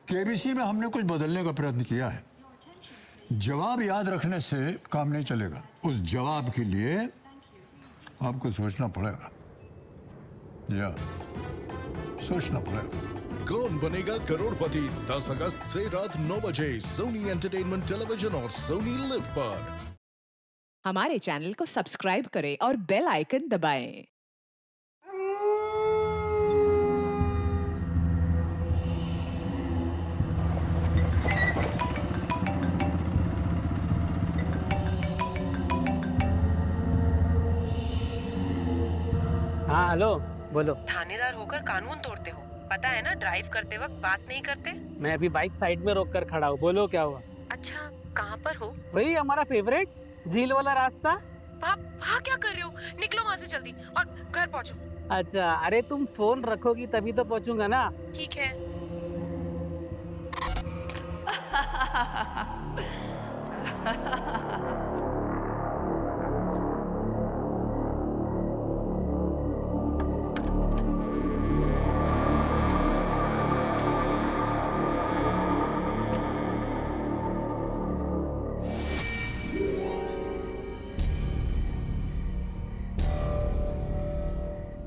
KBC में हमने कुछ बदलने का प्रयत्न किया है। जवाब याद रखने से काम नहीं चलेगा, उस जवाब के लिए आपको सोचना पड़ेगा। या सोचना पड़ेगा। कौन बनेगा करोड़पति 10 अगस्त से रात 9 बजे सोनी एंटरटेनमेंट टेलीविजन और सोनी लिव पर। हमारे चैनल को सब्सक्राइब करें और बेल आइकन दबाएं। हाँ हेलो, बोलो। थानेदार होकर कानून तोड़ते हो, पता है ना? ड्राइव करते वक्त बात नहीं करते। मैं अभी बाइक साइड में रोक कर खड़ा हूँ, बोलो क्या हुआ? अच्छा, कहाँ पर हो? वही हमारा फेवरेट झील वाला रास्ता। वहाँ क्या कर रहे हो? निकलो वहाँ से जल्दी और घर पहुँचो। अच्छा, अरे तुम फोन रखोगी तभी तो पहुँचूंगा ना। ठीक है।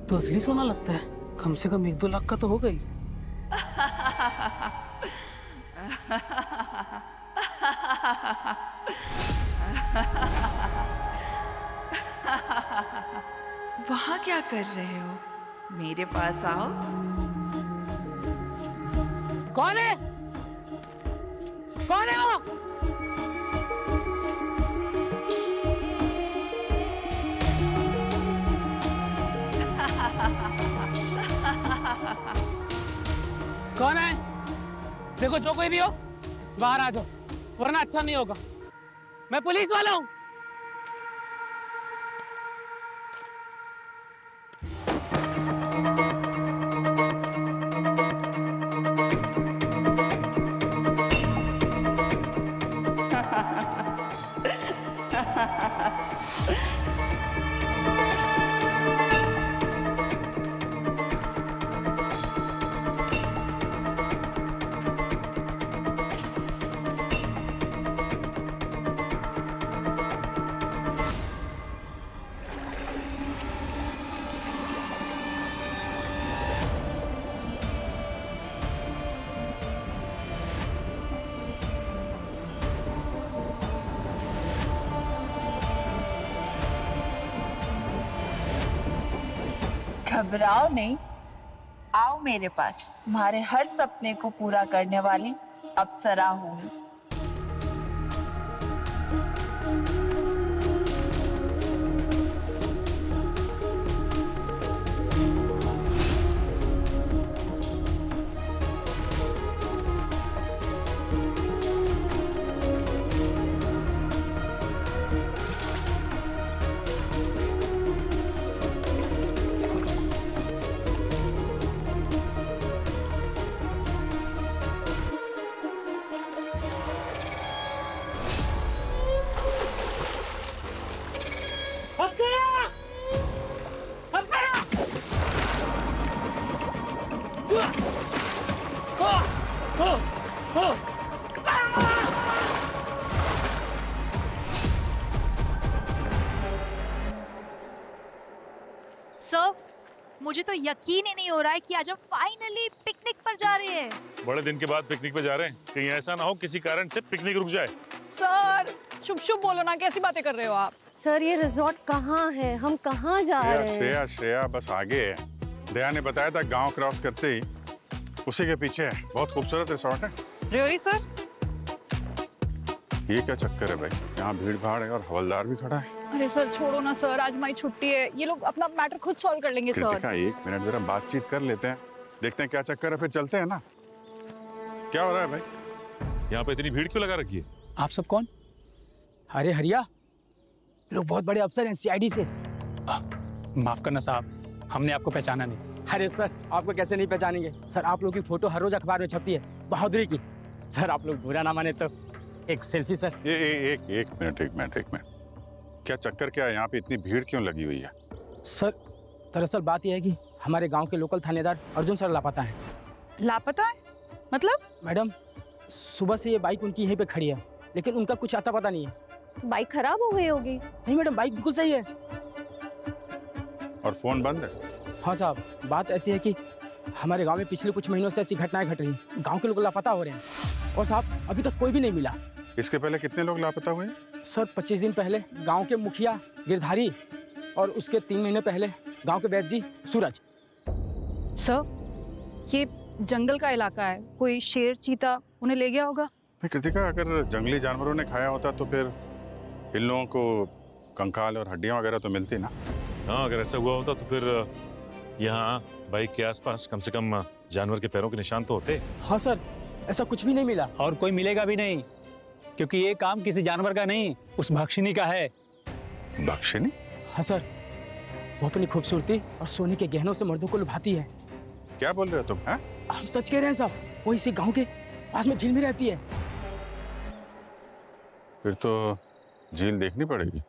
तो असली सोना लगता है, कम से कम 1-2 लाख का तो हो गई। वहाँ क्या कर रहे हो? मेरे पास आओ। कौन है? कौन है वो? कौन है? देखो, जो कोई भी हो बाहर आ जाओ, वरना अच्छा नहीं होगा। मैं पुलिस वाला हूँ। घबराओ नहीं, आओ मेरे पास। तुम्हारे हर सपने को पूरा करने वाली अप्सरा हूँ। सर, मुझे तो यकीन ही नहीं हो रहा है कि आज हम फाइनली पिकनिक पर जा रहे हैं। बड़े दिन के बाद पिकनिक पे जा रहे हैं, कहीं ऐसा ना हो किसी कारण से पिकनिक रुक जाए। सर, शुभ शुभ बोलो ना, कैसी बातें कर रहे हो आप? सर, ये रिजॉर्ट कहाँ है? हम कहाँ जा रहे हैं? श्रेया श्रेया बस आगे है। दया ने बताया था गांव क्रॉस करते ही उसी के पीछे है। बहुत खूबसूरत रिजॉर्ट है। Really sir? ये क्या चक्कर है भाई? यहाँ भीड़ भाड़ है और हवलदार भी खड़ा है। अरे सर छोड़ो ना सर, आज हमारी छुट्टी है, ये लोग अपना मैटर खुद सॉल्व कर लेंगे सर। कृतिका, 1 मिनट जरा बातचीत कर लेते हैं, देखते हैं क्या चक्कर है, फिर चलते हैं ना। क्या हो रहा है भाई? यहाँ पे इतनी भीड़ क्यों लगा रखी है? आप सब कौन? अरे हरिया, लोग बहुत बड़े अफसर हैं सीआईडी से। माफ करना साहब, हमने आपको पहचाना नहीं। अरे सर, आपको कैसे नहीं पहचानेंगे सर? आप लोग की फोटो हर रोज अखबार में छपती है, बहादुरी की। सर आप लोग बुरा ना माने तो एक सेल्फी सर। एक मिनट। क्या चक्कर क्या है? यहाँ पे इतनी भीड़ क्यों लगी हुई है? सर दरअसल बात यह है कि हमारे गांव के लोकल थानेदार अर्जुन सर लापता हैं। लापता है? मतलब? मैडम सुबह से ये बाइक उनकी यहीं पे खड़ी है, लेकिन उनका कुछ आता पता नहीं है। बाइक खराब हो गई होगी। नहीं मैडम, बाइक बिल्कुल सही है। और फोन बंद है। हाँ साहब, बात ऐसी है कि हमारे गांव में पिछले कुछ महीनों से ऐसी घटनाएं घट रही हैं। गांव के लोग लापता हो रहे हैं और साहब अभी तक कोई भी नहीं मिला। इसके पहले कितने लोग लापता हुए? सर 25 दिन पहले गांव के मुखिया गिरधारी और उसके 3 महीने पहले गांव के वैद्य जी सूरज। सर ये जंगल का इलाका है, कोई शेर चीता उन्हें ले गया होगा। कृतिका, अगर जंगली जानवरों ने खाया होता तो फिर इन लोगों को कंकाल और हड्डियां वगैरह तो मिलती ना। हाँ, अगर ऐसा हुआ होता तो फिर यहाँ बाइक के आसपास कम से कम जानवर के पैरों के निशान तो होते। हाँ सर, ऐसा कुछ भी नहीं मिला और कोई मिलेगा भी नहीं, क्योंकि ये काम किसी जानवर का नहीं, उस भक्षिनी का है। भक्षिनी? हाँ सर, वो अपनी खूबसूरती और सोने के गहनों से मर्दों को लुभाती है। क्या बोल रहे हो तुम? हैं? हम सच कह रहे हैं साहब, वो इसी गांव के पास में झील में रहती है। फिर तो झील देखनी पड़ेगी।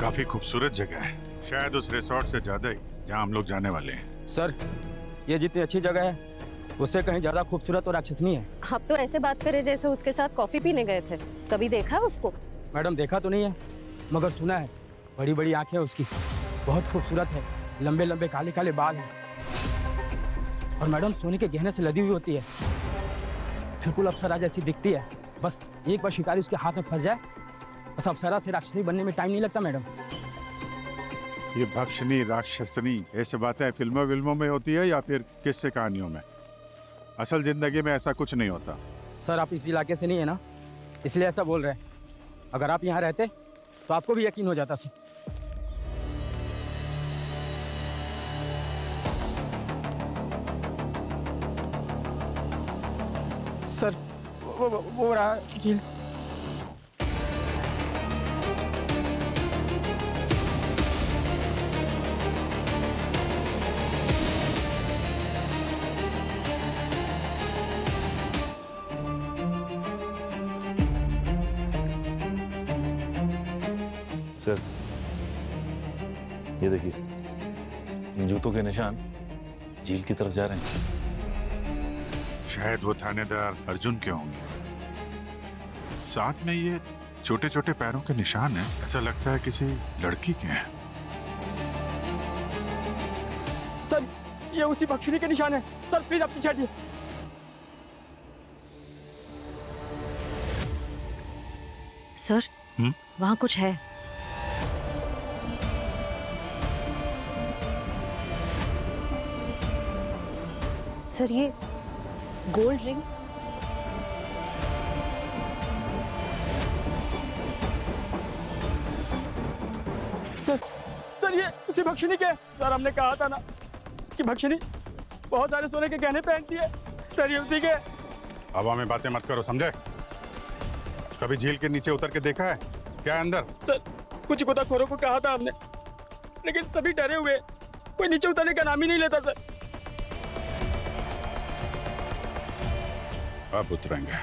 काफी खूबसूरत जगह है, शायद उस रिसोर्ट से ज्यादा ही जहाँ हम लोग जाने वाले हैं। सर ये जितनी अच्छी जगह है उससे कहीं ज्यादा खूबसूरत और राक्षसनी है। आप तो ऐसे बात करे जैसे उसके साथ कॉफी पीने गए थे। कभी देखा है उसको? मैडम देखा तो नहीं है, मगर सुना है। बड़ी बड़ी आंखें उसकी, बहुत खूबसूरत है, लंबे लंबे काले काले बाल हैं और मैडम सोने के गहने से लदी हुई होती है। बिल्कुल अप्सरा जैसी दिखती है। बस एक बार शिकारी उसके हाथ में फंस जाए, बस अप्सरा से राक्षसी बनने में टाइम नहीं लगता मैडम। ये भक्षिनी राक्षसनी ऐसे बातें फिल्मों विल्मों में होती है या फिर किस्से कहानियों में? असल जिंदगी में ऐसा कुछ नहीं होता। सर आप इस इलाके से नहीं है ना, इसलिए ऐसा बोल रहे हैं। अगर आप यहाँ रहते तो आपको भी यकीन हो जाता सर। सर वो रहा झील। सर ये देखिए, इन जूतों के निशान झील की तरफ जा रहे हैं। शायद वो थानेदार अर्जुन के होंगे। साथ में ये छोटे छोटे पैरों के निशान हैं, ऐसा लगता है किसी लड़की के हैं। सर ये उसी भक्षिनी के निशान है। सर प्लीज आप पीछे हटिए। सर वहाँ कुछ है। सर ये गोल्ड रिंग। सर ये उसी भक्षिनी के। सर हमने कहा था ना कि भक्षिनी बहुत सारे सोने के गहने पहनती है। सर ये उसी के। हवा में बातें मत करो, समझे? कभी झील के नीचे उतर के देखा है क्या है अंदर? सर कुछ गोताखोरों को कहा था हमने, लेकिन सभी डरे हुए, कोई नीचे उतरने का नाम ही नहीं लेता सर। अब उतरेंगे।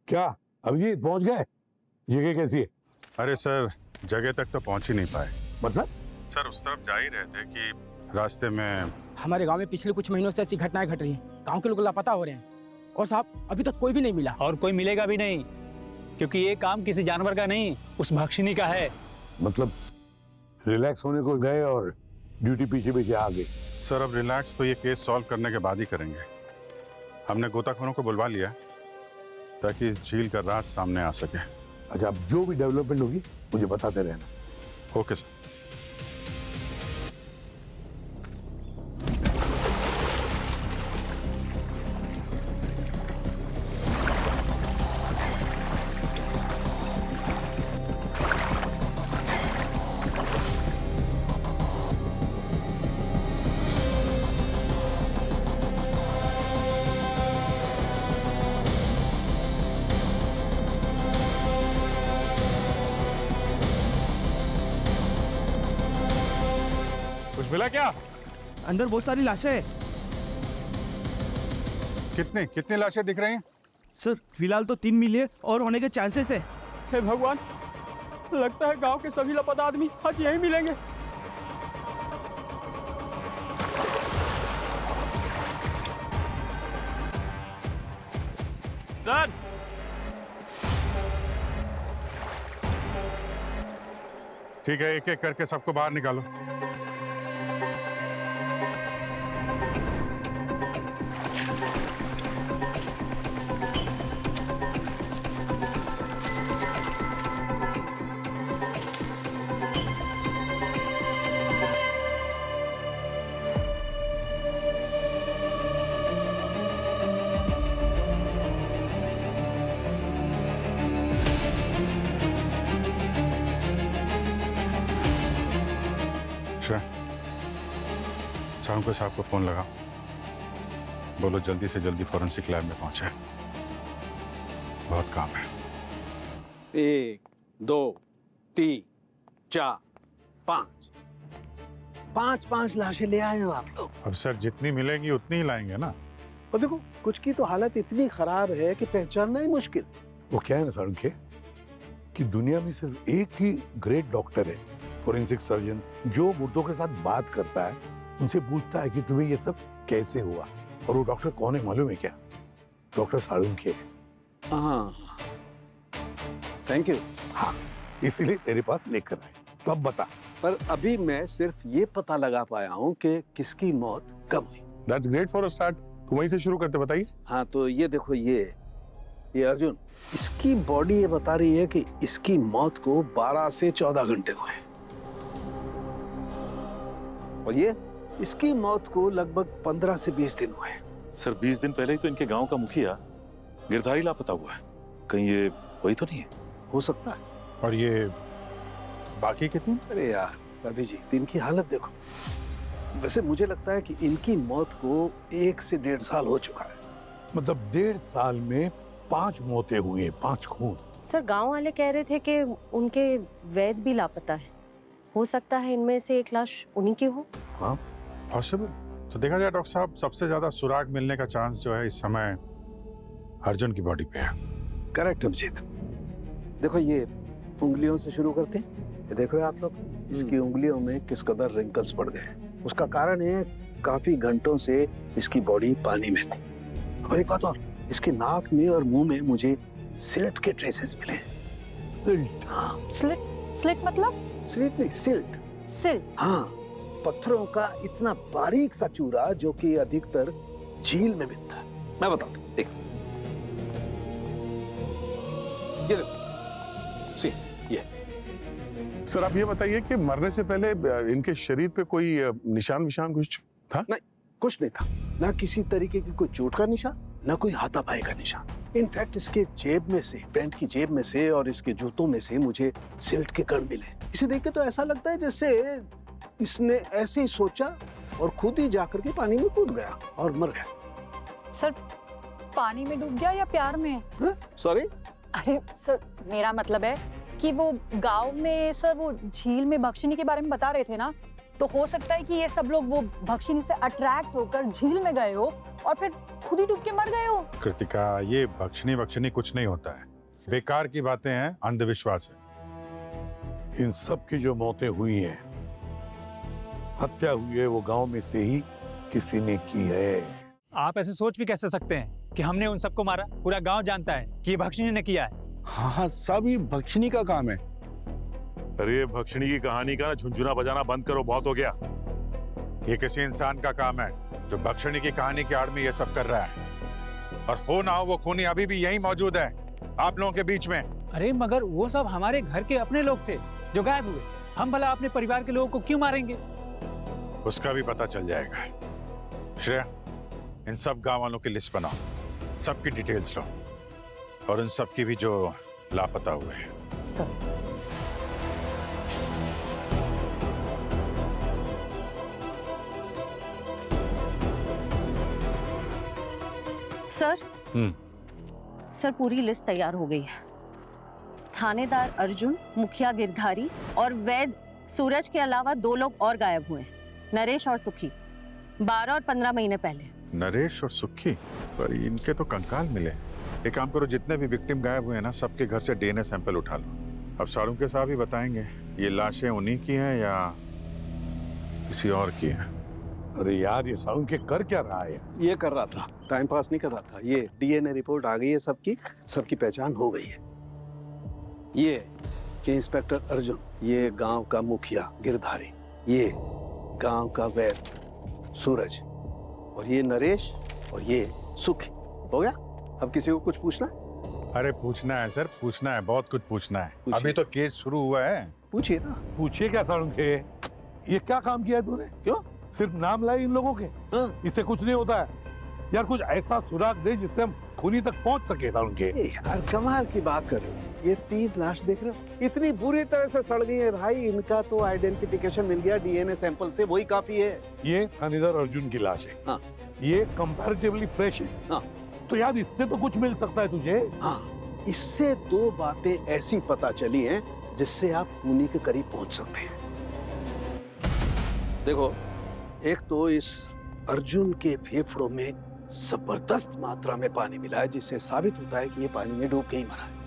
क्या अभिजीत पहुंच गए? जगह कैसी है? अरे सर, जगह तक तो पहुंच ही नहीं पाए। मतलब? सर उस तरफ जा ही रहे थे कि रास्ते में हमारे गांव में पिछले कुछ महीनों से ऐसी घटनाएं घट रही हैं। गांव के लोग लापता हो रहे हैं और साहब अभी तक कोई भी नहीं मिला। और कोई मिलेगा भी नहीं, क्योंकि ये काम किसी जानवर का नहीं, उस भक्षिनी का है। मतलब रिलैक्स होने को गए और ड्यूटी पीछे पीछे आ गई। सर अब रिलैक्स तो ये केस सॉल्व करने के बाद ही करेंगे। हमने गोताखोरों को बुलवा लिया ताकि इस झील का राज सामने आ सके। अच्छा, अब जो भी डेवलपमेंट होगी मुझे बताते रहना। Okay sir. कुछ मिला क्या? अंदर बहुत सारी लाशें हैं। कितनी लाशें दिख रही हैं? सर फिलहाल तो 3 मिले और होने के चांसेस है। हे भगवान, लगता है गांव के सभी लापता आदमी आज यहीं मिलेंगे। सर ठीक है, एक एक करके सबको बाहर निकालो। शाम साहब को फोन लगा, बोलो जल्दी से जल्दी फॉरेंसिक लैब में पहुंचे, बहुत काम है। 1 2 3 4 5 लाशें ले आए हो आप लोग। अब सर जितनी मिलेंगी उतनी ही लाएंगे ना। और देखो कुछ की तो हालत इतनी खराब है कि पहचानना ही मुश्किल। वो क्या है ना सारुण के, कि दुनिया में सिर्फ एक ही ग्रेट डॉक्टर है, फोरेंसिक सर्जन, जो मुर्दों के साथ बात करता है, उनसे पूछता है कि तुम्हें ये सब कैसे हुआ। और वो डॉक्टर कौन है मालूम है क्या? डॉक्टर सारुण के। हाँ, थैंक यू। हाँ, इसीलिए तेरे पास लेकर आए। तो अब बता। पर अभी मैं सिर्फ ये पता लगा पाया हूँ कि किसकी मौत कब हुई। That's great for a start. तो वहीं से शुरू करते, बताइए। हाँ, तो ये देखो, ये अर्जुन, इसकी बॉडी ये बता रही है कि इसकी मौत को 12 से 14 घंटे हुए, और ये इसकी मौत को लगभग 15 से 20 दिन हुए। सर 20 दिन पहले ही तो इनके गांव का मुखिया गिरधारी लापता हुआ है, कहीं ये वही तो नहीं है? हो सकता है। और ये बाकी कितनी? अरे यार रवि जी, इनकी हालत देखो। वैसे मुझे लगता है कि इनकी मौत को 1 से 1.5 साल हो चुका है। मतलब 1.5 साल में 5 मौतें हुई हैं, 5 खून। सर गांव वाले कह रहे थे कि उनके वैद भी लापता है, हो सकता है इनमें से एक लाश उन्हीं की हो। हाँ पॉसिबल। तो देखा जाए डॉक्टर साहब, सबसे ज्यादा सुराग मिलने का चांस जो है इस समय अर्जुन की बॉडी पे है। करेक्ट अभिजीत। देखो ये उंगलियों से शुरू करते हैं। ये देख रहे हैं आप लोग, इसकी उंगलियों में किस कदर रिंकल्स पड़ गए हैं। उसका कारण है काफी घंटों से इसकी बॉडी पानी में थी। और एक बात और, इसके नाक में और मुंह में मुझे सिल्ट के ट्रेसेस मिले। सिल्ट? हाँ। स्लिट मतलब? स्लिट नहीं, सिल्ट। सिल्ट? हाँ, पत्थरों का इतना बारीक सा चूरा जो कि अधिकतर झील में मिलता है। मैं बताता हूँ, देख ये देखो, सी ये। सर आप ये बताइए कि मरने से पहले इनके शरीर पे कोई निशान विशान कुछ था? नहीं, कुछ नहीं था। ना किसी तरीके की कोई चोट का निशान, ना कोई हाथापाई का निशान। इनफैक्ट इसके जेब में से, पैंट की जेब में से और इसके जूतों में से मुझे सिल्ट के कण मिले। इसे देख के तो ऐसा लगता है जैसे इसने ऐसे ही सोचा और खुद ही जाकर के पानी में कूद गया और मर गया। सर पानी में डूब गया या प्यार में? सॉरी? अरे सर, मेरा मतलब है कि वो गांव में सर वो झील में भक्षिनी के बारे में बता रहे थे ना, तो हो सकता है कि ये सब लोग वो भक्षिनी से अट्रैक्ट होकर झील में गए हो और फिर खुद ही डूब के मर गए हो। कृतिका, ये भक्षनी कुछ नहीं होता है, बेकार की बातें हैं, अंधविश्वास है। इन सब की जो मौतें हुई हैं, हत्या हुई है, वो गांव में से ही किसी ने की है। आप ऐसे सोच भी कैसे सकते हैं कि हमने उन सबको मारा? पूरा गांव जानता है कि ये भक्षिनी ने किया है। हाँ, सब ये भक्षिनी का काम है। अरे भक्षणी की कहानी का झुंझुना बजाना बंद करो, बहुत हो गया। ये किसी इंसान का काम है जो भक्षणी की कहानी के आड़ में ये सब कर रहा है। और हो ना हो वो खूनी अभी भी यहीं मौजूद है आप लोगों के बीच में। अरे मगर वो सब हमारे घर के अपने लोग थे जो गायब हुए। हम भला अपने परिवार के लोगों को क्यों मारेंगे? उसका भी पता चल जाएगा। श्रेया, इन सब गांव वालों की लिस्ट बनाओ, सबकी डिटेल्स लो, और उन सब की भी जो लापता हुए हैं। सर सर पूरी लिस्ट तैयार हो गई है। थानेदार अर्जुन, मुखिया गिरधारी और वैद सूरज के अलावा 2 लोग और गायब हुए, नरेश और सुखी, 12 और 15 महीने पहले। नरेश और सुखी? पर इनके तो कंकाल मिले। एक काम करो, जितने भी विक्टिम गायब हुए हैं ना, सबके घर से डीएनए सैंपल उठा लो। अब सारुंके साहब ही बताएंगे ये लाशें उन्हीं की हैं या किसी और की हैं। अरे यार, ये सारुंके कर क्या रहा है? ये कर रहा था, टाइम पास नहीं कर रहा था। ये डीएनए रिपोर्ट आ गई है, सबकी पहचान हो गई है। ये इंस्पेक्टर अर्जुन, ये गांव का मुखिया गिरधारी, ये गांव का वैद सूरज, और ये नरेश, और ये सुखी। हो गया? अब किसी को कुछ पूछना है? अरे पूछना है सर, पूछना है, बहुत कुछ पूछना है। अभी तो केस शुरू हुआ है। पूछिए ना। पूछिए क्या सारुंके, ये क्या काम किया तूने? क्यों? सिर्फ नाम लाई इन लोगों के? हाँ। इससे कुछ नहीं होता है यार, कुछ ऐसा सुराग दे जिससे हम खूनी तक पहुंच सके। सारुंके यार कमाल की बात कर रहे हो। ये 3 लाश देख रहे हो, इतनी बुरी तरह से सड़ गई है भाई। इनका तो आइडेंटिफिकेशन मिल गया डीएनए सैंपल से, वही काफी है। ये थानेदार अर्जुन की लाश है। हाँ। ये कंपैरेटिवली फ्रेश है। हाँ। तो यार इससे तो कुछ मिल सकता है तुझे। हाँ, इससे 2 बातें ऐसी पता चली हैं जिससे आप खूनी के करीब पहुंच सकते हैं। देखो, एक तो इस अर्जुन के फेफड़ों में जबरदस्त मात्रा में पानी मिला है, जिससे साबित होता है कि ये पानी में डूब के ही मरा है।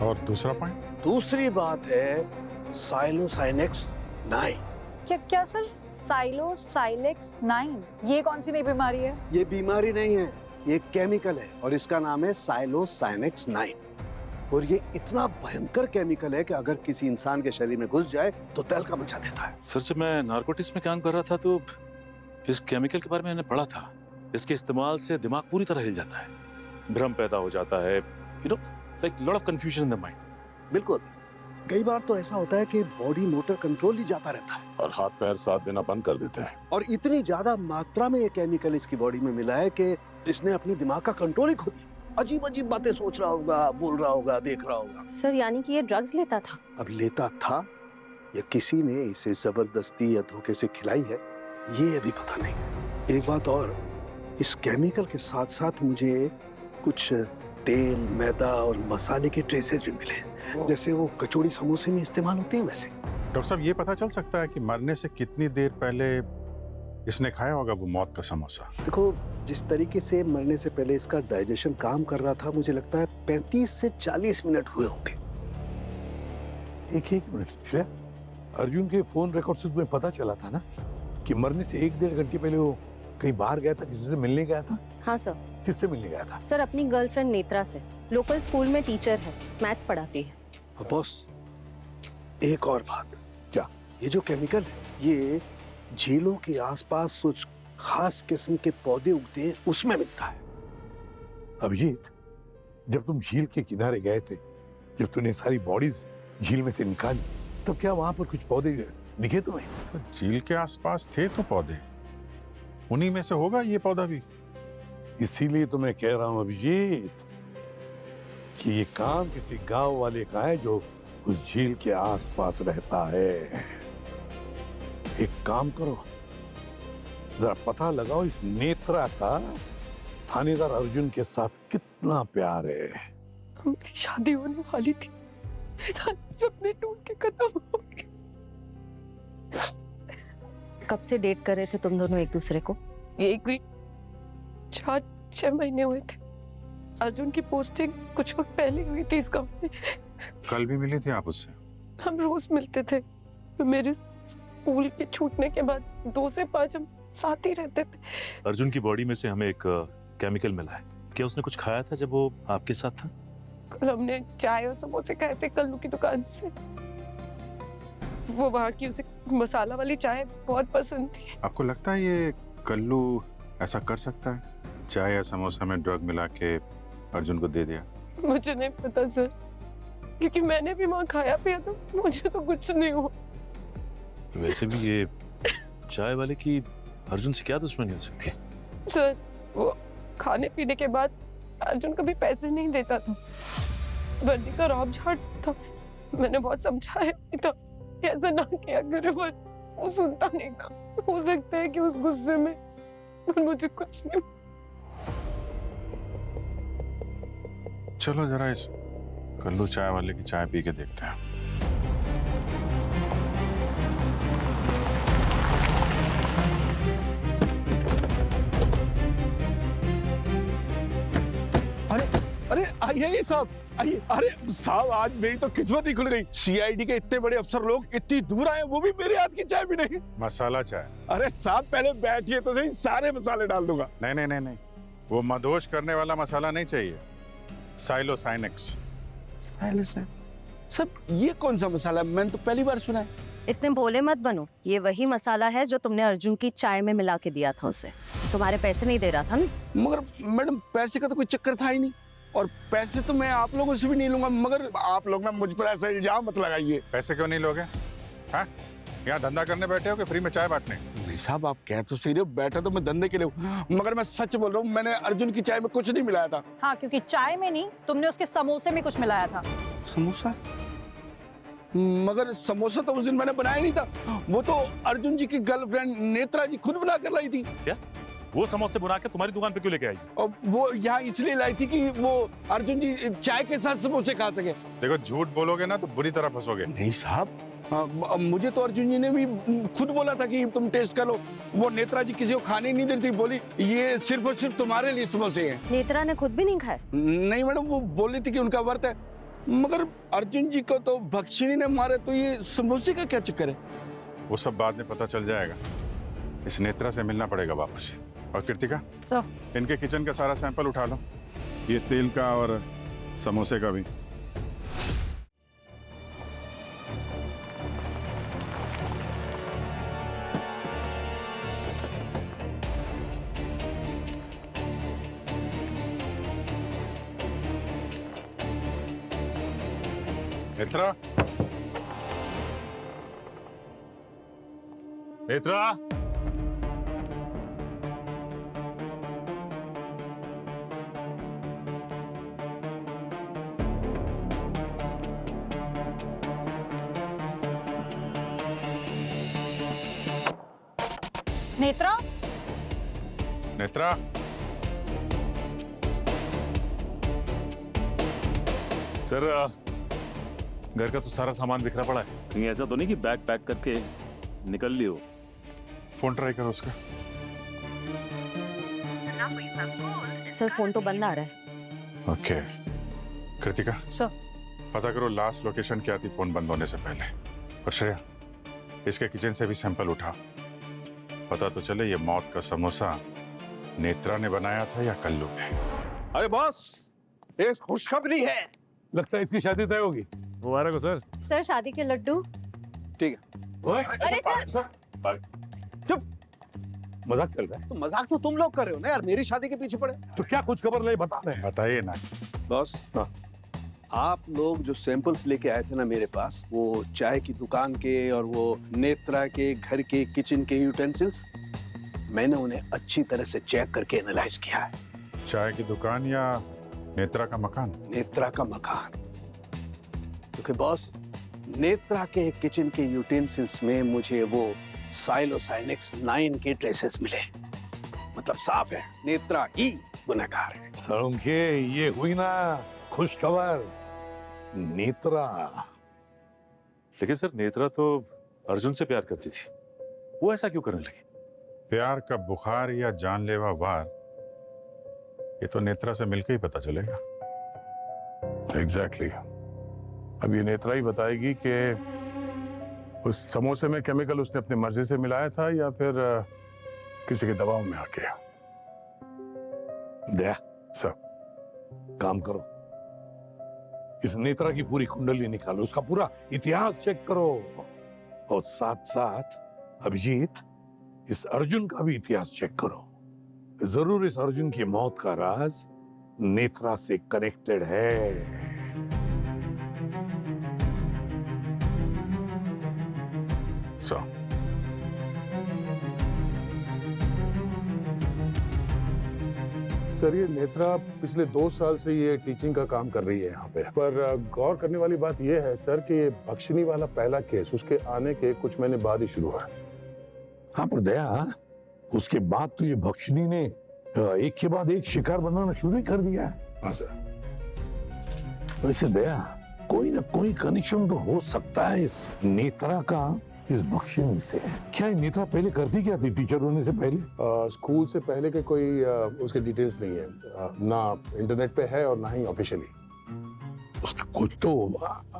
और दूसरा पॉइंट? दूसरी बात है साइलोसाइनेक्स 9। क्या सर? साइलोसाइलेक्स 9 ये कौन सी नई बीमारी है? ये बीमारी नहीं है, ये केमिकल है, और इसका नाम है साइलोसाइनेक्स 9। और ये इतना भयंकर केमिकल है कि अगर किसी इंसान के शरीर में घुस जाए तो तहलका मचा देता है। सर, जब मैं नारकोटिक्स में काम कर रहा था तो इस केमिकल के बारे में मैंने पढ़ा था। इसके इस्तेमाल से दिमाग पूरी तरह हिल जाता है, भ्रम पैदा हो जाता है, you know, like lot of confusion in the mind. बिल्कुल, कई बार तो ऐसा होता है कि बॉडी मोटर कंट्रोल ही जाता रहता है और हाथ पैर साथ देना बंद कर देते हैं। और इतनी ज्यादा मात्रा में ये केमिकल इसकी बॉडी में मिला है कि इसने अपने दिमाग का कंट्रोल ही खो दिया। अजीब अजीब बातें सोच रहा होगा, बोल रहा होगा, देख रहा होगा। सर, यानी कि ये ड्रग्स लेता था? अब लेता था या किसी ने इसे जबरदस्ती या धोखे से खिलाई है, ये अभी पता नहीं। एक बात और, इस केमिकल के साथ साथ मुझे कुछ तेल, मैदा और मसाले के ट्रेसेस भी मिले, जैसे वो कचौड़ी समोसे में इस्तेमाल होते हैं वैसे। डॉक्टर साहब, ये पता चल सकता है कि मरने से कितनी देर पहले इसने खाया होगा वो मौत का समोसा? देखो, जिस तरीके से मरने से पहले इसका डाइजेशन काम कर रहा था, मुझे लगता है 35 से 40 मिनट हुए होंगे। एक मिनट, अर्जुन के फोन रिकॉर्ड से तुम्हें पता चला था ना कि मरने से 1-1.5 घंटे पहले वो कहीं बाहर गया था, किसी से मिलने गया था? हाँ सर। किससे मिलने गया था? सर, अपनी गर्लफ्रेंड नेत्रा से। लोकल स्कूल में टीचर है, मैथ्स पढ़ाती है। बॉस, एक और बात। क्या? ये जो केमिकल है, ये झीलों के आसपास कुछ खास किस्म के पौधे उगते हैं, उसमें मिलता है। अभिजीत, जब तुम झील के किनारे गए थे, जब तूने सारी बॉडीज झील में से निकाली, तो क्या वहां पर कुछ पौधे दिखे तुम्हें? तो झील के आसपास थे तो पौधे, उन्हीं में से होगा ये पौधा भी। इसीलिए तो मैं कह रहा हूं अभिजीत कि ये काम किसी गांव वाले का है जो उस झील के आसपास रहता है। एक काम करो, जरा पता लगाओ इस नेत्रा का थानेदार अर्जुन के साथ कितना प्यार है। हमारी शादी होने वाली थी, सारे सपने टूट के खत्म हो गए। कब से डेट कर रहे थे तुम दोनों एक दूसरे को? ये 4-6 महीने हुए थे। अर्जुन की पोस्टिंग कुछ वक्त पहले हुई थी इस गांव में। कल भी मिली थी आप उससे? हम रोज मिलते थे। मेरे स्कूल के छूटने के बाद 2 से 5 हम साथ ही रहते थे। अर्जुन की बॉडी में से हमें एक केमिकल मिला है। क्या उसने कुछ खाया था जब वो आपके साथ था? कल हमने चाय और समोसे खाए थे कल्लू की दुकान से। वो वहाँ की उसे मसाला वाली चाय बहुत पसंद थी। आपको लगता है ये कल्लू ऐसा कर सकता है? चाय या समोसा में ड्रग मिला के अर्जुन को दे दिया? मुझे नहीं पता सर, क्योंकि मैंने भी वहाँ खाया पिया तो मुझे तो कुछ नहीं हुआ। वैसे भी ये चाय वाले की अर्जुन से क्या दुश्मनी हो सकती है? सर, वो खाने पीने के बाद अर्जुन कभी पैसे नहीं देता था, वर्दी का रौब झाड़ता था। मैंने बहुत समझाया था ऐसा ना किया करे, पर वो सुनता नहीं था। हो सकता है कि उस गुस्से में मुझे कुछ नहीं। चलो जरा इस कल्लू चाय वाले की चाय पी के देखते हैं। अरे आइए साहब, आइए। अरे साहब, आज मेरी तो किस्मत ही खुल गई। सीआईडी के इतने बड़े अफसर लोग इतनी दूर आए, वो भी मेरे हाथ की चाय भी नहीं। मसाला चाय? अरे साहब पहले बैठिए तो सही, सारे मसाले डाल दूंगा। नहीं नहीं नहीं नहीं, वो मदहोश करने वाला मसाला नहीं चाहिए, साइलोसाइनेक्स। सब ये कौन सा मसाला है? मैंने तो पहली बार सुना है। इतने भोले मत बनो, ये वही मसाला है जो तुमने अर्जुन की चाय में मिला के दिया था उसे। तुम्हारे पैसे नहीं दे रहा था ना? मगर मैडम पैसे का तो कोई चक्कर था ही नहीं, और पैसे तो मैं आप लोगों से भी नहीं लूंगा। मगर आप लोग ना मुझ पर ऐसा इल्जाम मत लगाइए। पैसे क्यों नहीं लोगे? हाँ, यहाँ धंधा करने बैठे हो कि फ्री में चाय बांटने? नहीं साहब, आप कह तो सही रहे हो, बैठा तो मैं धंधे के लिए हूँ, मगर मैं सच बोल रहा हूँ, मैंने अर्जुन की चाय में कुछ नहीं मिलाया था। हाँ, क्योंकि चाय में नहीं, तुमने उसके समोसे में कुछ मिलाया था। समोसा? मगर समोसा तो उस दिन मैंने बनाया नहीं था, वो तो अर्जुन जी की गर्लफ्रेंड नेत्रा जी खुद बना कर लाई थी। क्या? वो समोसे बना के तुम्हारी दुकान पे क्यों लेके आई? और वो यहाँ इसलिए लाई थी कि वो अर्जुन जी चाय के साथ समोसे खा सके। देखो, झूठ बोलोगे ना तो बुरी तरह फंसोगे। नहीं साहब, मुझे तो अर्जुन जी ने भी खुद बोला था कि तुम टेस्ट कर लो। वो नेत्रा जी किसी को खाने नहीं देती, बोली ये सिर्फ और सिर्फ तुम्हारे लिए समोसे हैं। नेत्रा ने खुद भी नहीं खाए? नहीं मैडम, वो बोल रही थी कि उनका व्रत है। मगर अर्जुन जी को तो भक्षिणी ने मारे, तो ये समोसे का क्या चक्कर है? वो सब बाद में पता चल जाएगा। इस नेत्रा से मिलना पड़ेगा वापस। और कृतिका, इनके किचन का सारा सैंपल उठा लो, ये तेल का और समोसे का भी। नेत्रा, नेत्रा, नेत्रा, नेत्रा, सर घर का तो सारा सामान बिखरा पड़ा है, कहीं ऐसा तो नहीं कि बैग पैक करके निकल लियो? फोन ट्राई करो उसका। सर फोन तो बंद आ रहा है। ओके कृतिका, सर पता करो लास्ट लोकेशन क्या थी फोन बंद होने से पहले। और श्रेया, इसके किचन से भी सैंपल उठा, पता तो चले ये मौत का समोसा नेत्रा ने बनाया था या कल्लू ने। अरे बॉस, एक खुशखबरी है। लगता है इसकी शादी तय होगी। मुबारक हो सर। सर शादी के लड्डू। ठीक है। अरे सर, चुप, मजाक कर रहा है? तो मजाक तो तुम लोग कर रहे हो ना यार, मेरी शादी के पीछे पड़े। तो क्या कुछ खबर नहीं बता रहे हैं? बताइए ना बॉस। हाँ। आप लोग जो सैंपल्स लेके आए थे ना मेरे पास, वो चाय की दुकान के और वो नेत्रा के घर के किचन के यूटेंसिल्स, मैंने उन्हें अच्छी तरह से चेक करके एनालाइज किया है। चाय की दुकान या नेत्रा का मकान? नेत्रा का मकान। क्योंकि बॉस, नेत्रा के किचन के यूटेंसिल्स में मुझे वो साइलोसाइनेक्स 9 के ट्रेसेस मिले। मतलब साफ है, नेत्रा ही गुनहगार है। सड़ुंखे, ये हुई ना खुश खबर। नेत्रा। लेकिन सर नेत्रा तो अर्जुन से प्यार करती थी, वो ऐसा क्यों करने लगी? प्यार का बुखार या जानलेवा वार, ये तो नेत्रा से मिलकर ही पता चलेगा। एग्जैक्टली। अब ये नेत्रा ही बताएगी कि उस समोसे में केमिकल उसने अपनी मर्जी से मिलाया था या फिर किसी के दबाव में आके। दया सर, काम करो, इस नेत्रा की पूरी कुंडली निकालो, उसका पूरा इतिहास चेक करो, और साथ साथ अभिजीत, इस अर्जुन का भी इतिहास चेक करो। जरूर इस अर्जुन की मौत का राज नेत्रा से कनेक्टेड है। सर ये नेत्रा पिछले 2 साल से ये टीचिंग का काम कर रही है यहाँ पे, पर गौर करने वाली बात ये है सर कि ये भक्षिणी वाला पहला केस उसके आने के कुछ महीने बाद ही शुरू हुआ है। हाँ पर दया, उसके बाद तो ये भक्षिणी ने एक के बाद एक शिकार बनाना शुरू कर दिया है। हाँ सर। वैसे दया, कोई ना कोई कनेक्शन तो हो सकता है इस नेत्रा का इस बख्शिनी से क्या ये नेत्रा पहले करती क्या थी टीचर होने से पहले? स्कूल से पहले के कोई उसके डिटेल्स नहीं है, ना इंटरनेट पे है और ना ही ऑफिशियली। उसका कुछ तो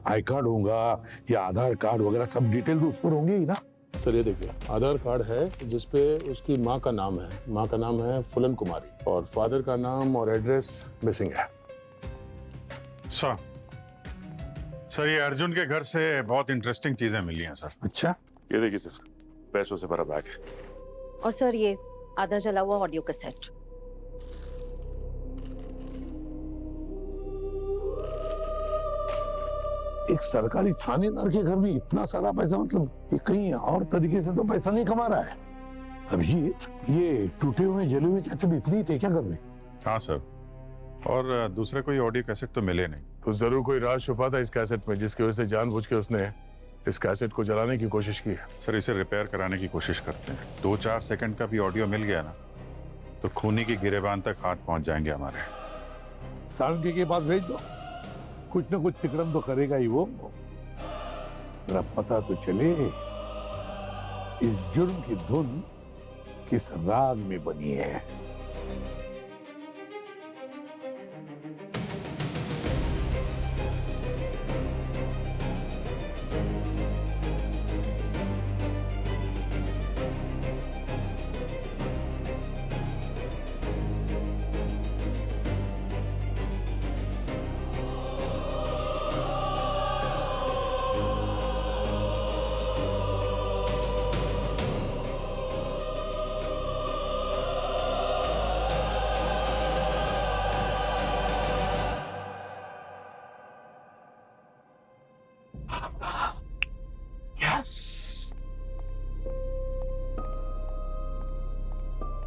आई कार्ड होगा या आधार कार्ड वगैरह सब डिटेल तो उस पर होंगे ही ना? सर ये देखिए, आधार कार्ड है जिसपे उसकी माँ का नाम है, माँ का नाम है फुलन कुमारी, और फादर का नाम और एड्रेस मिसिंग है। सर ये अर्जुन के घर से बहुत इंटरेस्टिंग चीजें मिली हैं सर। अच्छा, ये देखिए सर, पैसों से भरा बैग है। और सर ये आधा जला हुआ ऑडियो कैसेट। एक सरकारी थानेदार के घर में इतना सारा पैसा, मतलब ये कहीं और तरीके से तो पैसा नहीं कमा रहा है। अभिजीत, ये टूटे हुए जले हुए कैसेट इतनी थे क्या घर में? हाँ सर, और दूसरे कोई ऑडियो कैसेट तो मिले नहीं। तो जरूर कोई राज छुपा था इस कैसेट में, जिसकी वजह से जानबूझ के उसने इस कैसेट को जलाने की कोशिश की है। सर इसे रिपेयर कराने की कोशिश करते हैं। 2-4 सेकंड का भी ऑडियो मिल गया ना तो खूनी की गिरेबान तक हाथ पहुंच जाएंगे हमारे। साळुंखे के पास भेज दो, कुछ ना कुछ तिकड़म तो करेगा ही वो। जरा पता तो चले इस जुर्म की धुन किस राग में बनी है।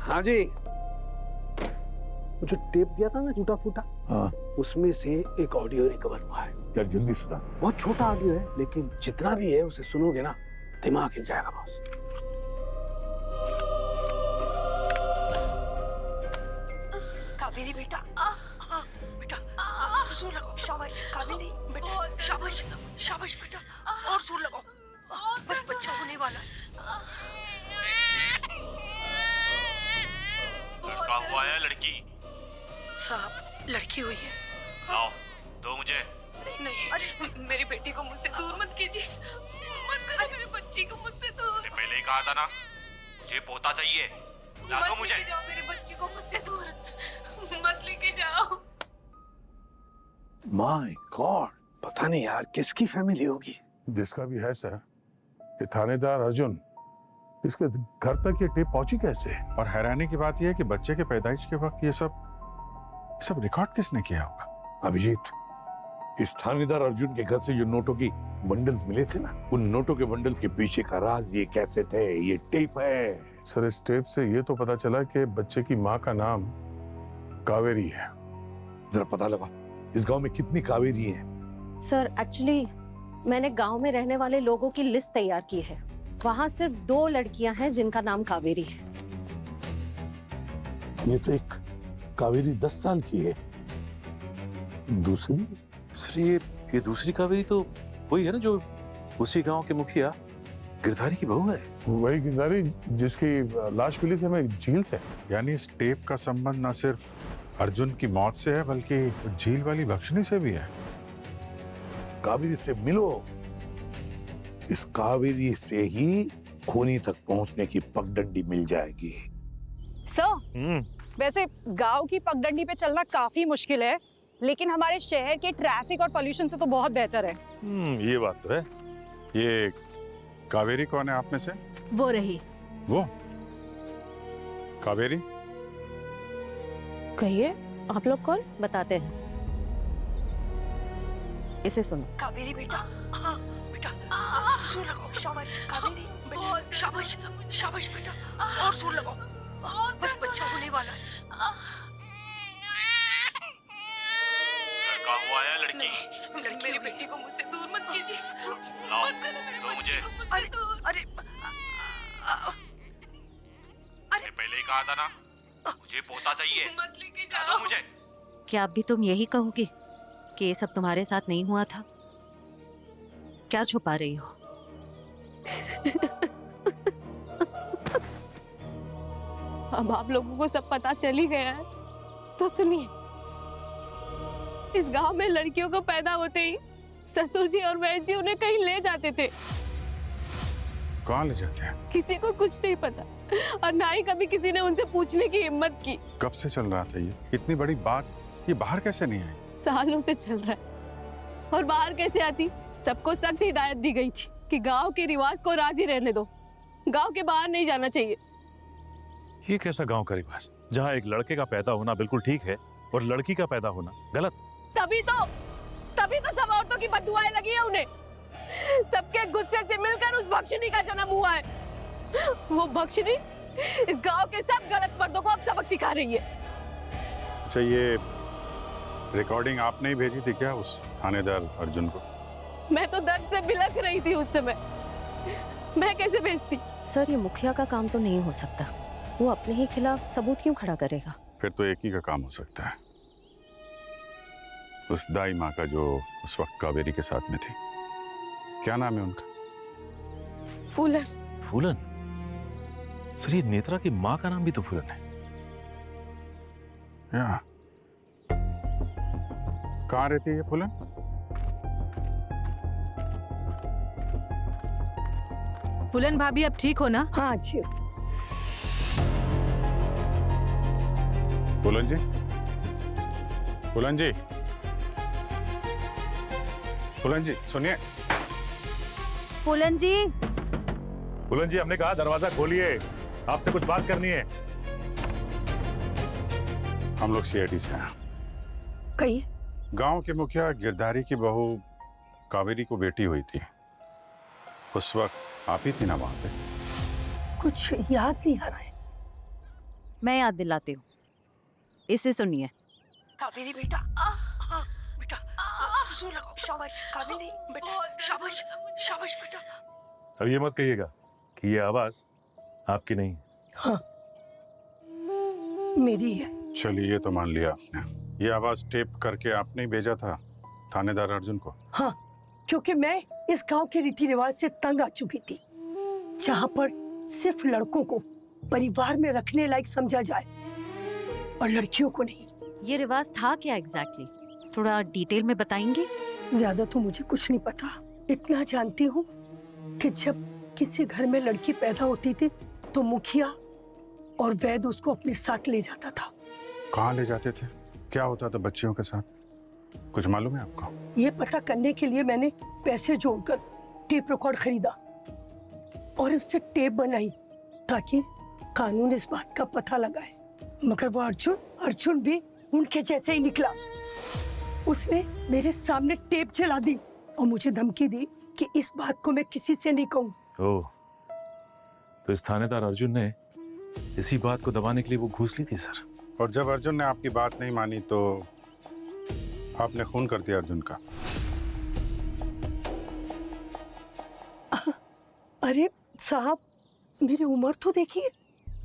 हाँ जी, वो जो टेप दिया था ना टूटा फूटा, हाँ, उसमें से एक ऑडियो रिकवर हुआ है। यार जल्दी सुना। बहुत छोटा ऑडियो है, लेकिन जितना भी है उसे सुनोगे ना दिमाग हिल जाएगा बॉस। कावेरी बेटा, बेटा जोर लगाओ। शाबाश कावेरी बेटा, शाबाश शाबाश बेटा, और जोर लगाओ, बस बच्चा होने वाला है। लड़का हुआ है लड़की? साहब लड़की हुई है। लाओ दो मुझे। नहीं, अरे मेरी बेटी को मुझसे दूर मत कीजिए, मत करो मेरे बच्ची को मुझसे दूर। पहले ही कहा था ना, मुझे पोता चाहिए। ला दो मुझे। लेके जाओ मेरी बच्ची को मुझसे दूर, मत लेके जाओ। माय गॉड, पता नहीं यार किसकी फैमिली होगी। जिसका भी है सर, ये थानेदार अर्जुन, इसके घर तक ये टेप पहुंची कैसे? और हैरानी की बात यह है कि बच्चे के पैदाइश के वक्त ये सब रिकॉर्ड किसने किया होगा? अभिजीत, इस थानेदार अर्जुन के घर से जो नोटों की बंडल्स मिले थे ना, उन नोटों के बंडल्स के पीछे का राज ये कैसेट है, ये टेप है। सर इस टेप से ये तो पता चला कि बच्चे की माँ का नाम कावेरी है। जरा पता लगा इस गांव में कितनी कावेरी है। सर एक्चुअली मैंने गांव में रहने वाले लोगों की लिस्ट तैयार की है। वहाँ सिर्फ 2 लड़कियां हैं जिनका नाम कावेरी है। ये तो एक कावेरी 10 साल की है, दूसरी? सर ये दूसरी कावेरी तो वही है ना जो उसी गांव के मुखिया गिरधारी की बहू है। वही गिरधारी जिसकी लाश मिली थी हमें झील से। यानी इस टेप का संबंध न सिर्फ अर्जुन की मौत से है बल्कि झील वाली बख्शनी से भी है। कावेरी से मिलो, इस कावेरी से ही खूनी तक पहुंचने की पगडंडी मिल जाएगी। सर, वैसे गांव की पगडंडी पे चलना काफी मुश्किल है, लेकिन हमारे शहर के ट्रैफिक और पोल्यूशन से तो बहुत बेहतर है। ये बात तो है। ये कावेरी कौन है आप में से? वो रही। वो कावेरी? कहिए आप लोग कौन? बताते हैं, इसे सुनो। कावेरी बेटा, हाँ बेटा, जोर लगाओ। शाबाश कावेरी बेटा, शाबाश शाबाश बेटा, और जोर लगाओ, बस बच्चा होने वाला है। लड़का हुआ है लड़की? मेरी बेटी को मुझसे दूर मत कीजिए। लाओ दो मुझे। अरे अरे अरे पहले ही कहा था ना, मुझे पोता चाहिए। मत लेके ला जाओ दो मुझे। क्या अब भी तुम यही कहोगी कि ये सब तुम्हारे साथ नहीं हुआ था? क्या छुपा रही हो? अब आप लोगों को सब पता चल ही गया है तो सुनिए, इस गांव में लड़कियों को पैदा होते ही ससुर जी और वैद्य जी उन्हें कहीं ले जाते थे। कहाँ ले जाते हैं? किसी को कुछ नहीं पता और ना ही कभी किसी ने उनसे पूछने की हिम्मत की। कब से चल रहा था ये? इतनी बड़ी बात ये बाहर कैसे नहीं आई? सालों से चल रहा है। और बाहर कैसे आती? सबको सख्त हिदायत दी गई थी कि गांव के रिवाज को राजी रहने दो, गांव के बाहर नहीं जाना चाहिए। ये कैसा गांव का रिवाज जहाँ एक लड़के का पैदा होना बिल्कुल ठीक है और लड़की का पैदा होना गलत? तभी तो सब औरतों की बददुआएं लगी है उन्हें। सबके गुस्से से मिलकर उस भक्षिणी का जन्म हुआ है। वो भक्षिणी इस गांव के सब गलत मर्दों को अब सबक सिखा रही है। अच्छा, ये रिकॉर्डिंग आपने ही भेजी थी क्या उस थानेदार अर्जुन को? मैं तो दर्द से बिलख रही थी उस समय, मैं कैसे भेजती? सर, ये मुखिया का काम तो नहीं हो सकता। वो अपने ही खिलाफ सबूत क्यों खड़ा करेगा? फिर तो एक ही का काम हो सकता है, उस दाई माँ का जो उस वक्त कावेरी के साथ में थी। क्या नाम है उनका? फूलन। फूलन? सर, ये नेत्रा की माँ का नाम भी तो फूलन है। या कहाँ रहती है ये फूलन? फूलन भाभी अब ठीक हो ना? हाँ जी। फूलन जी, फूलन जी, फूलन जी सुनिए। फूलन जी, फूलन जी, हमने कहा दरवाजा खोलिए, आपसे कुछ बात करनी है। हम लोग सीआईडी से हैं। कहिए। गांव के मुखिया गिरधारी की बहू कावेरी को बेटी हुई थी, उस वक्त आप ही थी ना वहां पे? कुछ याद नहीं आ रहा है। मैं याद दिलाती हूँ, इसे सुनिए। कावेरी बेटा, हाँ बेटा, जोर लगाओ। शाबाश कावेरी बेटा, शाबाश शाबाश बेटा। अब ये मत कहिएगा कि ये आवाज आपकी नहीं। हाँ मेरी है। चलिए, ये तो मान लिया आपने। ये आवाज टेप करके आपने ही भेजा था थानेदार अर्जुन को? हाँ, क्योंकि मैं इस गांव के रीति रिवाज से तंग आ चुकी थी, जहाँ पर सिर्फ लड़कों को परिवार में रखने लायक समझा जाए और लड़कियों को नहीं। ये रिवाज था क्या एग्जैक्टली? थोड़ा डिटेल में बताएंगे? ज्यादा तो मुझे कुछ नहीं पता। इतना जानती हूँ कि जब किसी घर में लड़की पैदा होती थी तो मुखिया और वैद्य उसको अपने साथ ले जाता था। कहाँ ले जाते थे? क्या होता था बच्चियों के साथ? कुछ मालूम है आपको? ये पता करने के लिए मैंने पैसे जोड़कर टेप रिकॉर्ड खरीदा और उससे टेप बनाई ताकि कानून इस बात का पता लगाए। मगर वो अर्जुन भी उनके जैसे ही निकला। उसने मेरे सामने टेप चला दी और मुझे धमकी दी कि इस बात को मैं किसी से नहीं कहूँ। ओह, तो इस थानेदार अर्जुन ने इसी बात को दबाने के लिए वो घूस ली थी सर। और जब अर्जुन ने आपकी बात नहीं मानी तो आपने खून कर दिया अर्जुन का। अरे साहब, मेरी उम्र तो देखिए।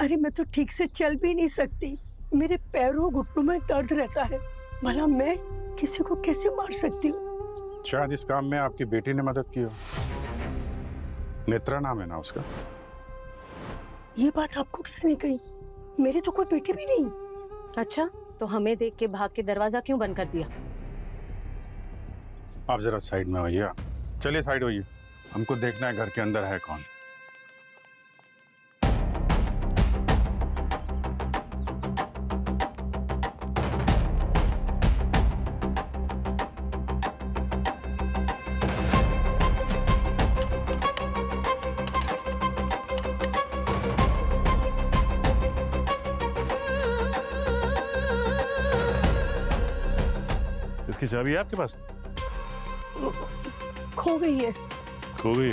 अरे मैं तो ठीक से चल भी नहीं सकती, मेरे पैरों घुटनों में दर्द रहता है। भला मैं किसी को कैसे मार सकती हूँ? शायद इस काम में आपकी बेटी ने मदद की हो। नेत्रा नाम है ना उसका? ये बात आपको किसने कही? मेरी तो कोई बेटी भी नहीं। अच्छा, तो हमें देख के भाग के दरवाजा क्यों बंद कर दिया? आप जरा साइड में होइए। चलिए साइड होइए, हमको देखना है घर के अंदर है कौन। इसकी चाबी है आपके पास? खो गई है। खो गई?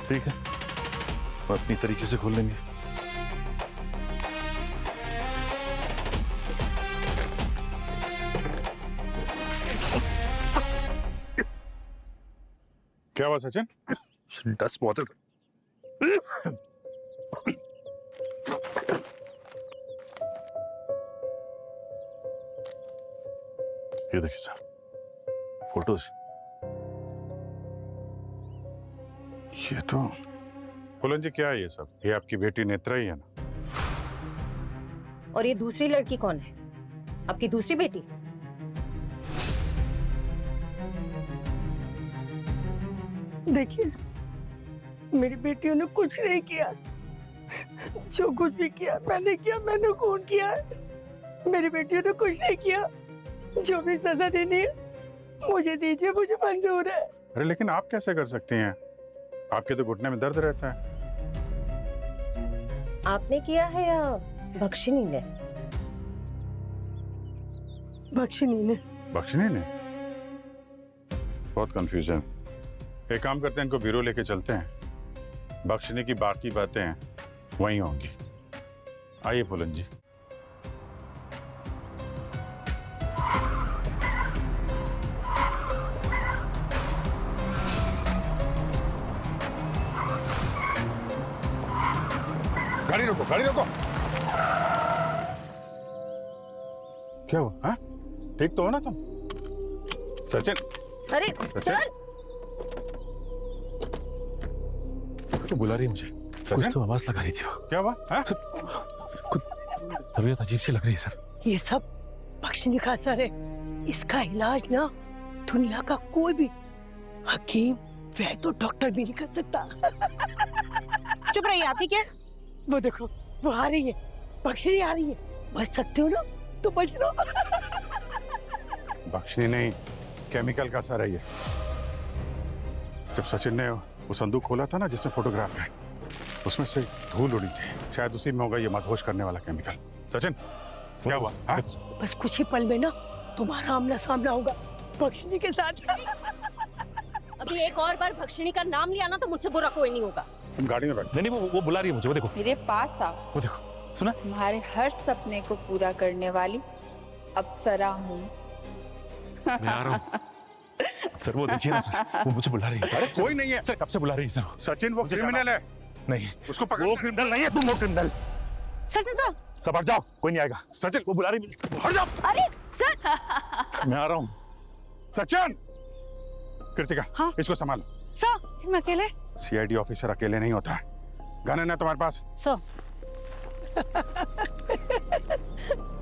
ठीक है, हम अपनी तरीके से खोल लेंगे। क्या हुआ सचिन? डस्ट बहुत है। ये देखिए सर, फोटोज। ये तो फूलन जी क्या है ये सब? ये आपकी बेटी नेत्रा ही है ना? और ये दूसरी लड़की कौन है? आपकी दूसरी बेटी? देखिए, मेरी बेटियों ने कुछ नहीं किया। जो कुछ भी किया मैंने खून किया है। मेरी बेटियों ने कुछ नहीं किया। जो भी सजा देनी है मुझे दीजिए, मुझे मंजूर है। अरे लेकिन आप कैसे कर सकती हैं? आपके तो घुटने में दर्द रहता है। आपने किया है या भक्षिनी ने? भक्षिनी ने। बख्शनी ने? बहुत कंफ्यूजन। एक काम करते हैं, इनको ब्यूरो लेके चलते हैं। बख्शनी की बाकी बातें वहीं होंगी। आइए फूलन जी। गाड़ी रोको, गाड़ी रोको। क्या हुआ? हाँ? ठीक तो हो ना तुम? सचिन। अरे सर, तो बुला रही है मुझे। कुछ तो आवाज लगा रही थी वो। क्या हुआ? कुछ तबीयत अजीब सी लग रही है सर। ये सब भक्षिनी का असर है। इसका इलाज ना दुनिया का कोई भी हकीम, वह तो डॉक्टर भी नहीं कर सकता। चुप रहिए आप, ठीक है? वो देखो, वो आ रही है, भक्षिनी आ रही है। बच सकते हो ना तो बच लो। बख्शनी नहीं, केमिकल का असर है ये। जब सचिन ने वो संदूक खोला था ना जिसमें फोटोग्राफ है, उसमें से धूल उड़ी थी। शायद उसी में होगा ये मदहोश करने वाला केमिकल। सचिन क्या हुआ? बस कुछ ही पल में ना तुम्हारा आमना सामना होगा भक्षिनी के साथ। अभी एक और बार भक्षिनी का नाम लिया ना तो मुझसे बुरा कोई नहीं होगा। तुम गाड़ी में बैठो। नहीं, वो बुला रही है मुझे। वो देखो, मेरे पास आओ। वो देखो, सुना? तुम्हारे हर सपने को पूरा करने वाली अप्सरा हूँ। मैं आ रहा हूँ। सर वो देखिए ना सर, वो मुझे बुला रही है सर। कोई नहीं है सर, कब से बुला रही है सर? सचिन वो क्रिमिनल है। नहीं, उसको पकड़। वो क्रिमिनल नहीं है, तुम वो क्रिमिनल। सचिन सर, सब हट जाओ, कोई नहीं आएगा। सचिन वो बुला रही है, हट जाओ। अरे सर, मैं आ रहा हूँ। सचिन, कृतिका, हाँ? इसको संभालो। सर, मैं अकेले? सीआईडी ऑफिसर अकेले नहीं होता है। गन है तुम्हारे पास? सर।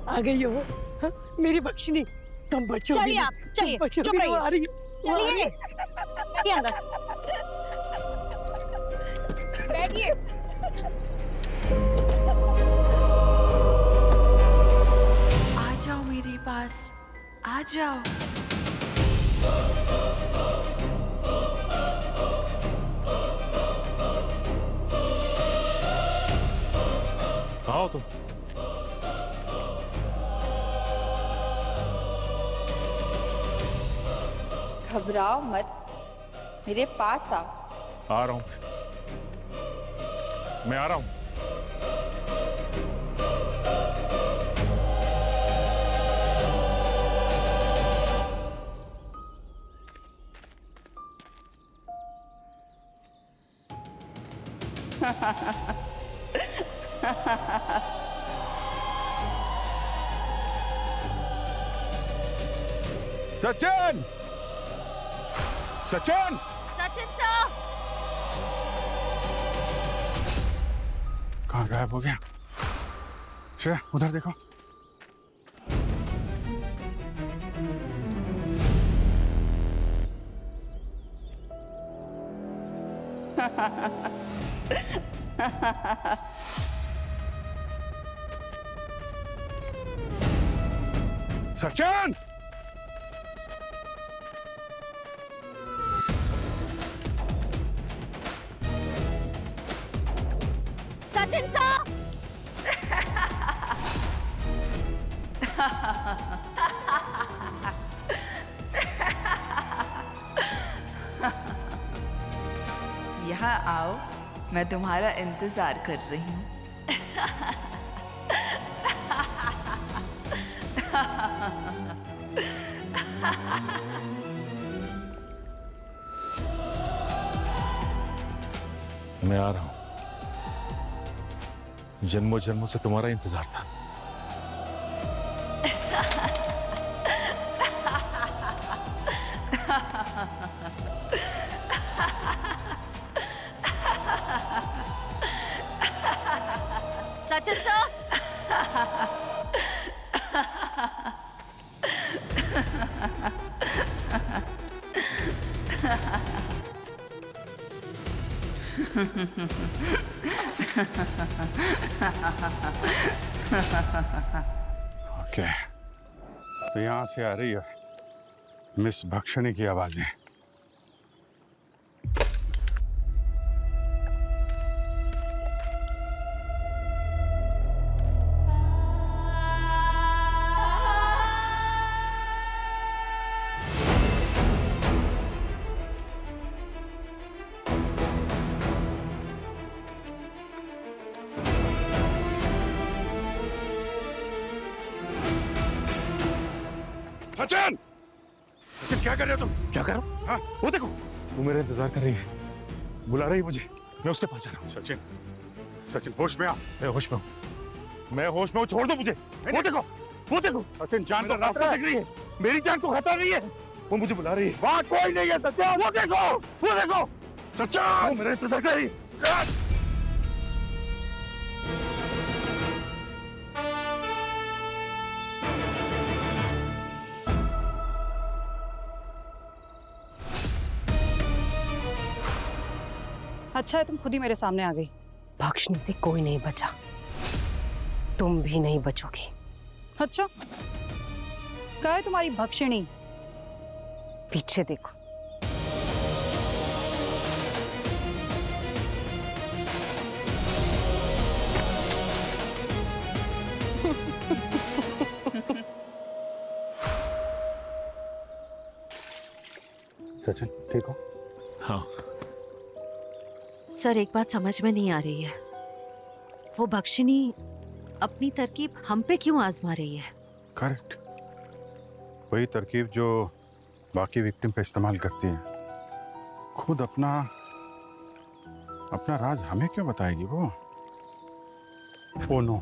आ गई हो हाँ? मेरी बख्शनी, तुम बचोगी। चलिए आप, चलिए, चुप रहिए। आ रही चलिए, बैठिए अंदर। बैठिए। आ जाओ मेरे पास, आ जाओ। आओ तुम। घबराओ मत, मेरे पास आओ। आ रहा हूँ, मैं आ रहा हूँ। सचिन! सचिन! सचिन सर! कहाँ गायब हो गया? श्रेया, उधर देखो। सचिन! सचिन सर! यहाँ आओ, मैं तुम्हारा इंतजार कर रही हूँ। मैं आ रहा हूँ। जन्मों जन्मों से तुम्हारा इंतजार था। ओके, तो यहाँ से आ रही है मिस भक्षणी की आवाजें। सचिन! सचिन क्या कर रहे हो तुम? क्या कर रहे हो? हाँ, वो देखो, वो मेरा इंतजार कर रही है, बुला रही है मुझे, मैं उसके पास जा रहा हूँ। सचिन, सचिन होश में आ। मैं होश में हूँ, मैं होश में हूँ, छोड़ दो मुझे। वो देखो, वो देखो, सचिन जान को खतरा लग रही है, मेरी जान को खतरा नहीं है, वो मुझे बुला रही है। वहाँ कोई नहीं है सचिन, वो देखो, वो देखो, सचिन, वो मेरा इंतजार कर रही है। अच्छा है तुम खुद ही मेरे सामने आ गई। भक्षणी से कोई नहीं बचा, तुम भी नहीं बचोगी। अच्छा, क्या है तुम्हारी भक्षणी? पीछे देखो। सचिन ठीक हो? हाँ। सर एक बात समझ में नहीं आ रही है, वो भक्षिणी अपनी तरकीब हम पे क्यों आजमा रही है? करेक्ट, वही तरकीब जो बाकी विक्टिम पे इस्तेमाल करती है। खुद अपना राज हमें क्यों बताएगी वो? Oh no.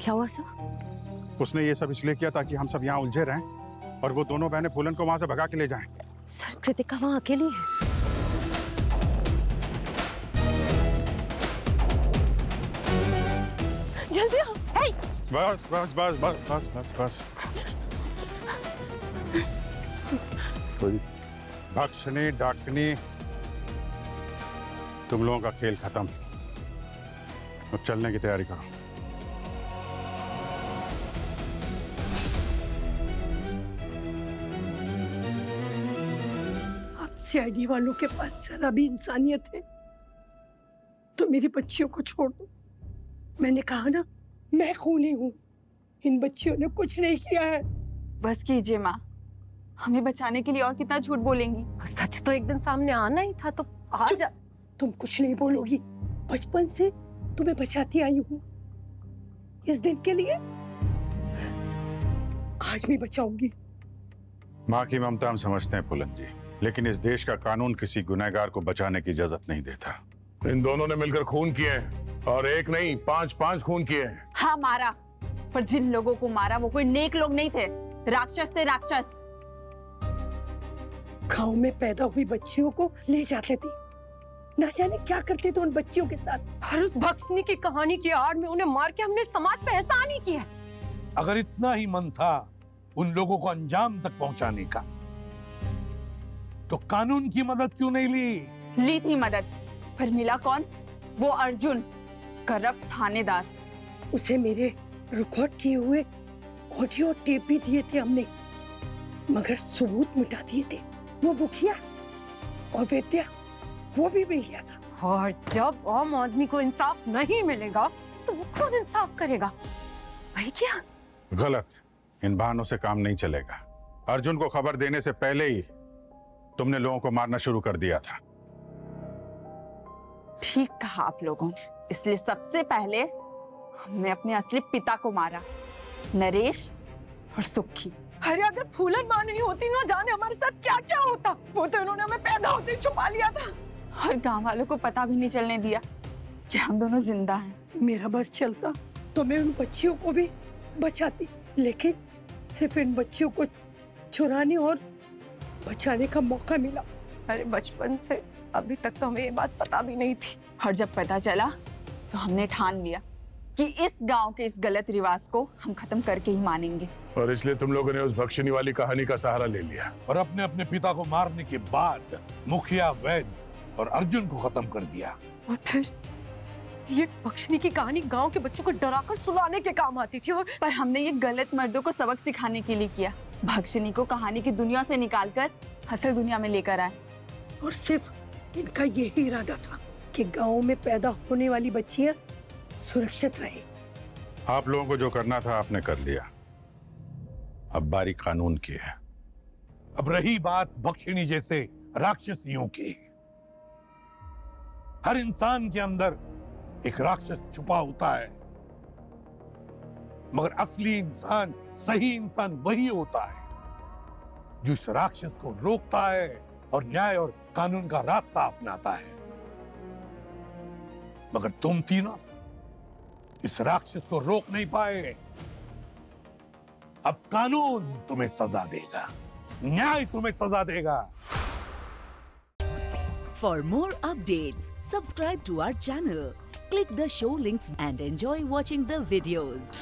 क्या हुआ सर? उसने ये सब इसलिए किया ताकि हम सब यहाँ उलझे रहें और वो दोनों बहनें फूलन को वहां से भगा के ले जाएं। सर कृतिका वहां अकेली है। जल्दी आओ। हे! बस बस बस बस बस बस बस। भक्षणी डाकनी, तुम लोगों का खेल खत्म, अब चलने की तैयारी करो। अब सीआईडी वालों के पास जरा भी इंसानियत है तो मेरी बच्चियों को छोड़ दो। मैंने कहा ना, मैं खूनी हूँ, इन बच्चियों ने कुछ नहीं किया है। बस कीजिए माँ, हमें बचाने के लिए और कितना झूठ बोलेंगी? सच तो एक दिन सामने आना ही था, तो आज तुम कुछ नहीं बोलोगी, बचपन से तुम्हें बचाती आई हूँ, इस दिन के लिए आज भी बचाऊंगी। माँ की ममता हम समझते हैं फूलन जी, लेकिन इस देश का कानून किसी गुनहगार को बचाने की इजाजत नहीं देता। इन दोनों ने मिलकर खून किए हैं, और एक नहीं 5-5 खून किए हैं। हाँ मारा, पर जिन लोगों को मारा वो कोई नेक लोग नहीं थे, राक्षस थे राक्षस। गांव में पैदा हुई बच्चियों को ले जाते थे, ना जाने क्या करते थे उन बच्चियों के साथ। और उस भक्षणी की कहानी की आड़ में उन्हें मार के हमने समाज पे एहसान ही किया। अगर इतना ही मन था उन लोगों को अंजाम तक पहुंचाने का, तो कानून की मदद क्यों नहीं ली? ली थी मदद, पर मिला कौन? वो अर्जुन, करप्ट थानेदार। उसे मेरे रिकॉर्ड किए हुए ऑडियो टेप भी दिए थे हमने, मगर सबूत मिटा दिए थे। वो मुखिया और विद्या, वो भी मिल गया था। और जब आम आदमी को इंसाफ नहीं मिलेगा तो वो कौन इंसाफ करेगा? भाई क्या? गलत, इन बहानों से काम नहीं चलेगा। अर्जुन को खबर देने से पहले ही तुमने लोगों को मारना शुरू कर दिया था। ठीक कहा आप लोगों ने, इसलिए सबसे पहले हमने अपने असली पिता को मारा, नरेश और सुखी। अरे अगर फूलन माँ नहीं होती ना जाने हमारे साथ क्या क्या होता। वो तो इन्होंने हमें पैदा होते ही छुपा लिया था, और गांव वालों को पता भी नहीं चलने दिया कि हम दोनों जिंदा हैं। मेरा बस चलता तो मैं उन बच्चियों को भी बचाती, लेकिन सिर्फ इन बच्चियों को छुड़ाने और बचाने का मौका मिला। अरे बचपन से अभी तक तो हमें ये बात पता भी नहीं थी, और जब पता चला तो हमने ठान लिया कि इस गांव के इस गलत रिवाज को हम खत्म करके ही मानेंगे। और इसलिए तुम लोगों ने उस भक्षिणी वाली कहानी का सहारा ले लिया और अपने अपने पिता को मारने के बाद मुखिया, वैद और अर्जुन को खत्म कर दिया। और फिर ये भक्षिणी की कहानी गांव के बच्चों को डराकर सुलाने के काम आती थी। और पर हमने ये गलत मर्दों को सबक सिखाने के लिए किया। भक्षिणी को कहानी की दुनिया से निकालकर असल दुनिया में लेकर आए। और सिर्फ इनका यही इरादा था कि गांव में पैदा होने वाली बच्चियां सुरक्षित रहे। आप लोगों को जो करना था आपने कर लिया, अब बारी कानून की है। अब रही बात भक्षिणी जैसे राक्षसियों की, हर इंसान के अंदर एक राक्षस छुपा होता है, मगर असली इंसान, सही इंसान वही होता है जो इस राक्षस को रोकता है और न्याय और कानून का रास्ता अपनाता है। मगर तुम तीनों इस राक्षस को रोक नहीं पाए। अब कानून तुम्हें सजा देगा, न्याय तुम्हें सजा देगा। For more updates, subscribe to our channel, click the show links and enjoy watching the videos.